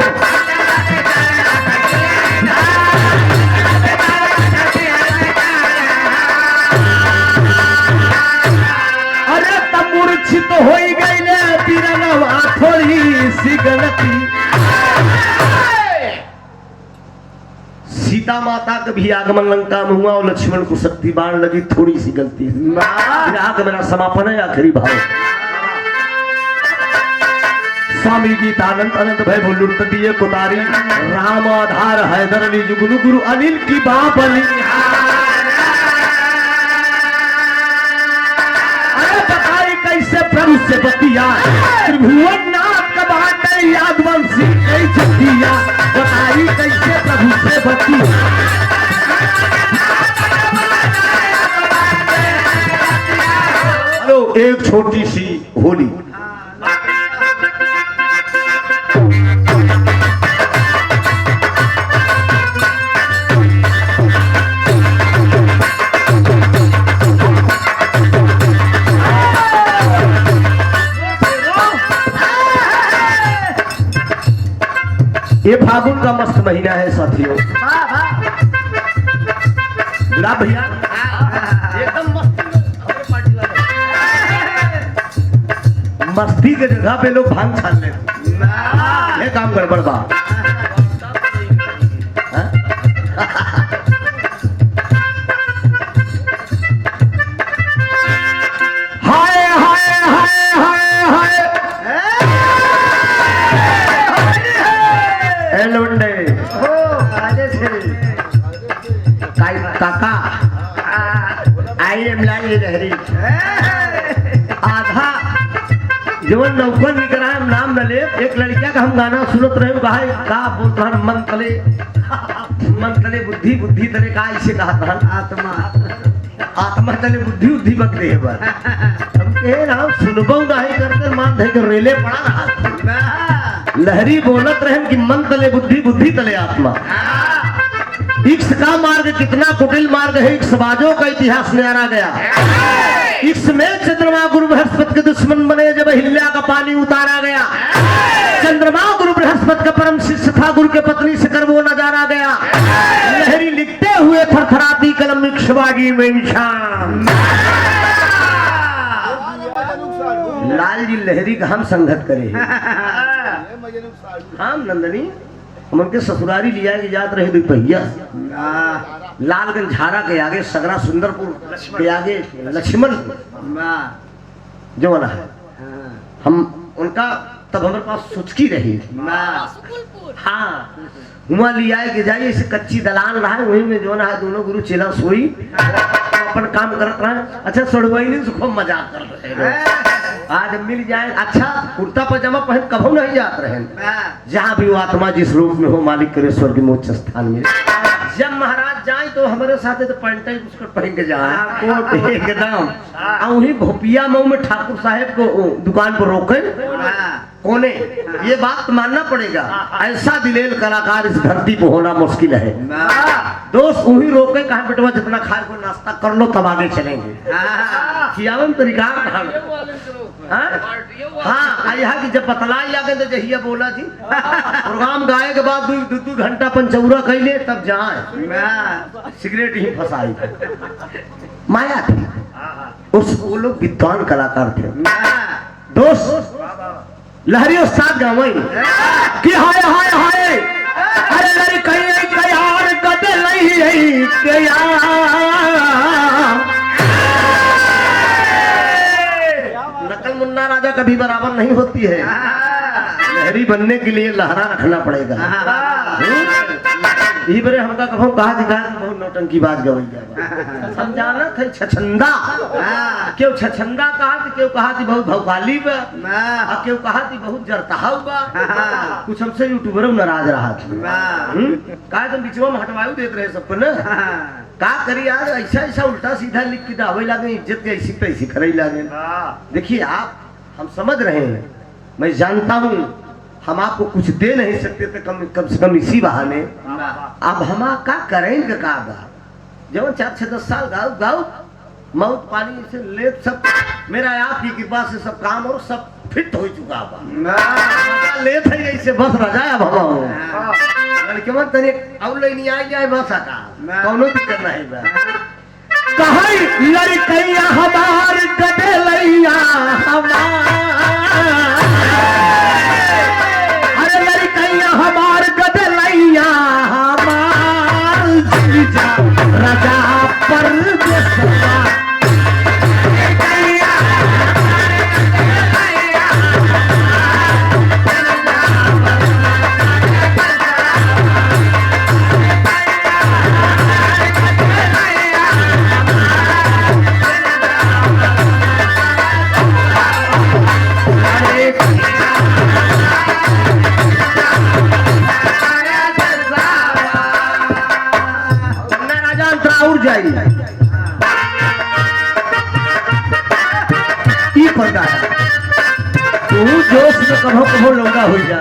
अरे तब मूर्छित हो गई ले बीरनवा, थोड़ी सी गलती। सीता माता का भी आगमन लंका में हुआ और लक्ष्मण को शक्ति बाण लगी, थोड़ी सी गलती। का मेरा समापन है आखिरी भाव। स्वामी गीतानंद अनंत भय लुट दिए कुतारी, राम आधार हैदर अली जुगनू गुरु अनिल की बाप अली। अरे बताई कैसे प्रभु से बतिया, त्रिभुवन नाथ का बात यादवंशी छतिया, बताई कैसे प्रभु से बतिया। हेलो, एक छोटी सी होली, ये फागुन का मस्त महीना है साथियों। गुलाब भैया एकदम मस्ती के जगह पे लोग भांग छान लेते, ये काम गड़बड़ बा। हाय हाय हाय हाय हाय लुंडे काका, आई एम लहरी आधा जीवन नौकर निकल रहा है, नाम न ले। एक लड़किया का हम गाना सुनत रहे, कहा का बोलता है, मन तले बुद्धि, बुद्धि तले का इसे कहा था आत्मा, आत्मा तले बुद्धि, बुद्धि बकरे है बस। हम कहे राम सुनबो नहीं करते, मान दे के रेले पड़ा रहा। लहरी बोलत रहे कि मन तले बुद्धि, बुद्धि तले आत्मा। इक्स का मार्ग कितना कुटिल मार्ग है, इक्सबाजों का इतिहास न्यारा गया। इक्स में चंद्रमा गुरु बृहस्पति के दुश्मन बने, जब हिल्या का पानी उतारा गया। चंद्रमा गुरु बृहस्पति का परम शिष्य था, गुरु के पत्नी से कर वो नजारा गया। लहरी लिखते हुए थरथराती कलम, इक्सबागी में इंसान। लाल जी लहरी का हम संगत करे, हम नंदनी हम उनके ससुरारी लिया के जात रहे दुपहिया, लालगंज झारा के आगे, सगरा सुंदरपुर के आगे लक्ष्मण जो बना है। हम उनका तब हमारे पास सुचकी रही थी। हाँ वहाँ ले आए के जाइए ऐसे कच्ची दलान रहा है, वही में जो ना है दोनों गुरु चेला सोई अपन काम करत रहे। अच्छा सड़वाई नहीं सुखो मजाक कर रहे हैं। आज मिल जाए अच्छा कुर्ता पजामा पहन कभू नहीं जात रहे। जहाँ भी वो आत्मा जिस रूप में हो मालिक करे स्वर्ग में उच्च स्थान में। जब महाराज जाए तो हमारे साथ तो पैंट उसको पहन के जाए कोट एकदम। वही भोपिया मऊ में ठाकुर साहब को दुकान पर रोके कोने। ये बात मानना पड़ेगा, ऐसा दिलेल कलाकार इस धरती पे होना मुश्किल है। दोस्त वही रोके कहा बेटवा जितना खाए को नाश्ता कर लो तब आगे चलेंगे। खियावन तरीका हाँ यहाँ की जब बतलाई आ गए तो जहिया बोला जी प्रोग्राम गाए के बाद दो घंटा पंचौरा कैले तब जाए सिगरेट ही फंसाई माया थी। उस वो लोग विद्वान कलाकार थे। दोस्त लहरी उस्ताद गावई कि हाय हाय हाय अरे लरी कहीं यार कदे नहीं के नकल मुन्ना राजा कभी बराबर नहीं होती है। लहरी बनने के लिए लहरा रखना पड़ेगा। यही बरे हमका कहो कहा दिखा बहुत नौटंकी बात गवैया समझाना थे छछंदा क्यों छछंदा कहा कि क्यों कहा थी बहुत भौकाली बा क्यों कहा थी बहुत जरताहाउ बा। कुछ हमसे यूट्यूबर नाराज रहा था कहा तुम बीचवा में हटवायु देते रहे सबको न का करी यार ऐसा ऐसा उल्टा सीधा लिख के दावे लागे इज्जत के ऐसी तैसी करे लागे। देखिए आप हम समझ रहे हैं, मैं जानता हूँ हम आपको कुछ दे नहीं सकते थे कम से कम इसी बहाने। अब हम का करेंगे का जब 4-10 साल गाओ गाओ मौत पानी से ले सब मेरा आपकी कृपा से सब काम और सब फिट हो चुका बा ले थे ऐसे बस रजाया हम लड़के मन तने और ले नहीं आ जाए बस का कौनो दिक्कत नहीं बा। कहीं लड़कैया हमार गडे लैया हमार गदलैया हमार जीजा राजा परदेसवा तू जोश में कभो कभो लौटा हो जा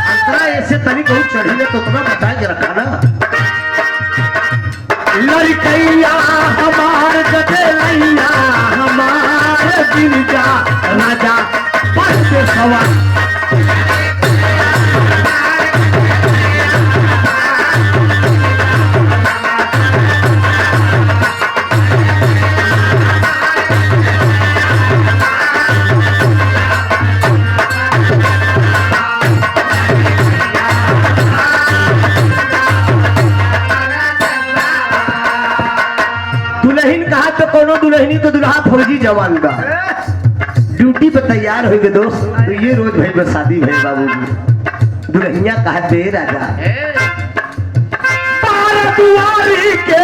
अंतरा ऐसे तनी कहूँ चढ़ी ने तो तुम्हें बचा के रखा ना। लड़कैया हमार गदलैया हमार जीजा राजा परदेसवा तो कोनो दुल्हनी तो दुल्हा फौजी जवान बा ड्यूटी पे तैयार हो गए दोस्त। तो ये रोज भाई बस शादी भाई बाबू दुल्हनिया कहा दे राजा दुआरी के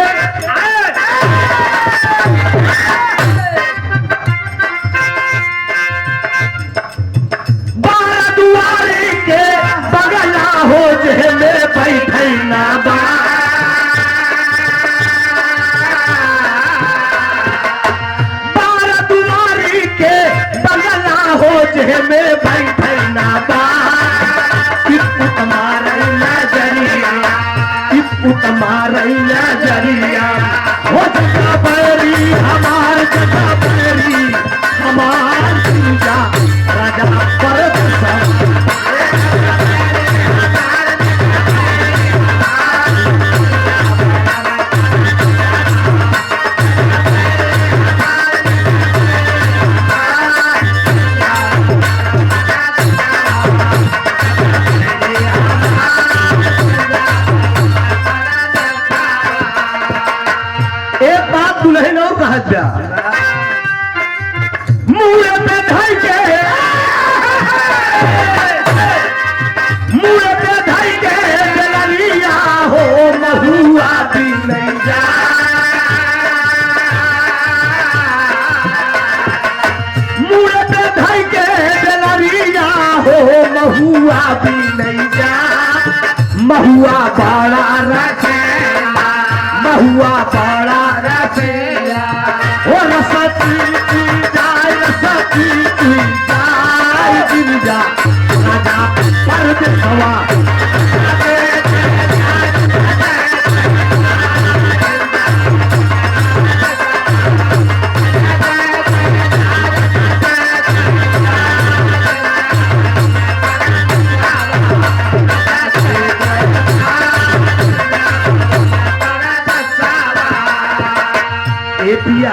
दुआरी के बगला हो जे में बैठे ना बा में बैठे ना बा तुम्हारा नजरिया तुम्हारा नजरिया हो जगह बैरी हमार जगह बैरी हमार जीजा राजा परदेसवा मुड़ पे धई के डलरिया हो महुआ भी नहीं जा महुआ बड़ा रसेला महुआ बड़ा रसेला ओ रसती की जाय रसती की जाय दिन जा राजा परदेसवा ए पिया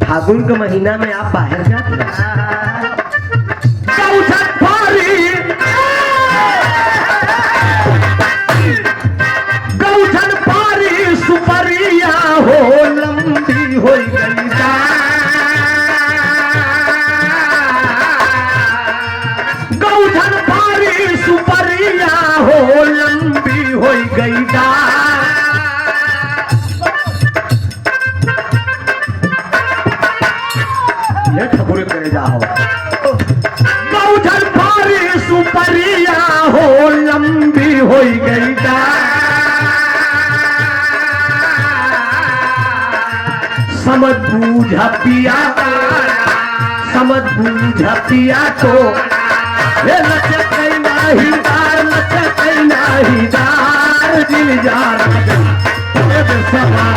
फागुन के महीना में आप बाहर जाते गौठन पारी सुपरिया हो लंबी हो गई गौठन पारी सुपरिया हो लंबी हो गई ठकुर करे जाओ गौठन पारी सुपरिया हो लंबी हो गई समझ बूझ पिया तो लचक नहीं दार दिल जा सभा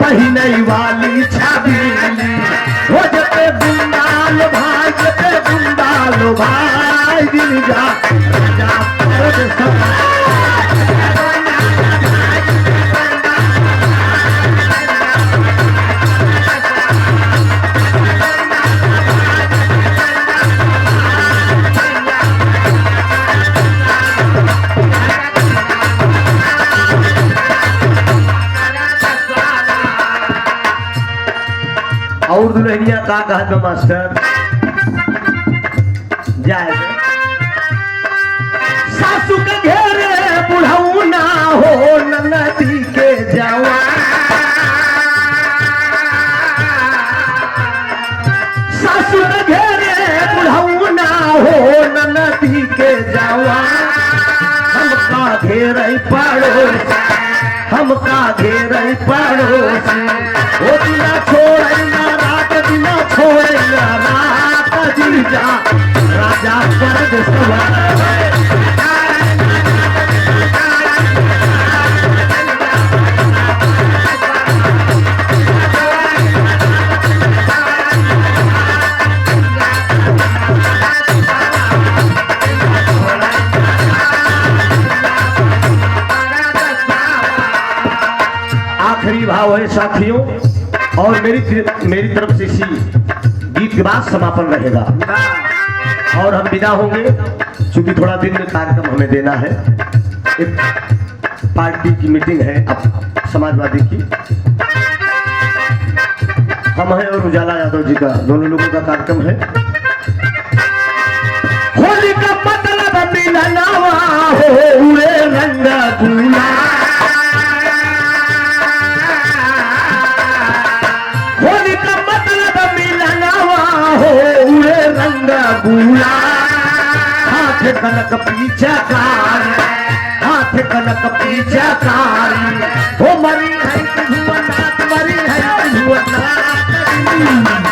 पहले वाली छवि हो जते बुंदाल भाई दिल जा राजा परदेसवा और दुल्हनिया का कहत बा मास्टर जाए सासू के घेरे बुढ़ऊ ना हो नदी के जवा सासू के घेरे बुढ़ऊ ना हो नदी के जवा हमका घेरे पड़ोस हमका घेरे पड़ोस ओ दिना छोड़े ना छोड़े रात दिल जा राजा परदेसवा आखिरी भाव है साथियों और मेरी तरफ से इसी गीत के बाद समापन रहेगा और हम विदा होंगे क्योंकि थोड़ा दिन में कार्यक्रम हमें देना है। एक पार्टी की मीटिंग है अब समाजवादी की, हम हैं और उजाला यादव जी का, दोनों लोगों का कार्यक्रम है। होली का मतलब मिलनवा हो रंग गुलाल, हाथ कनक पीछा कारी, हाथ कनक पीछा कारी, हो मरी है भुवनाथ, मरी है भुवनाथ।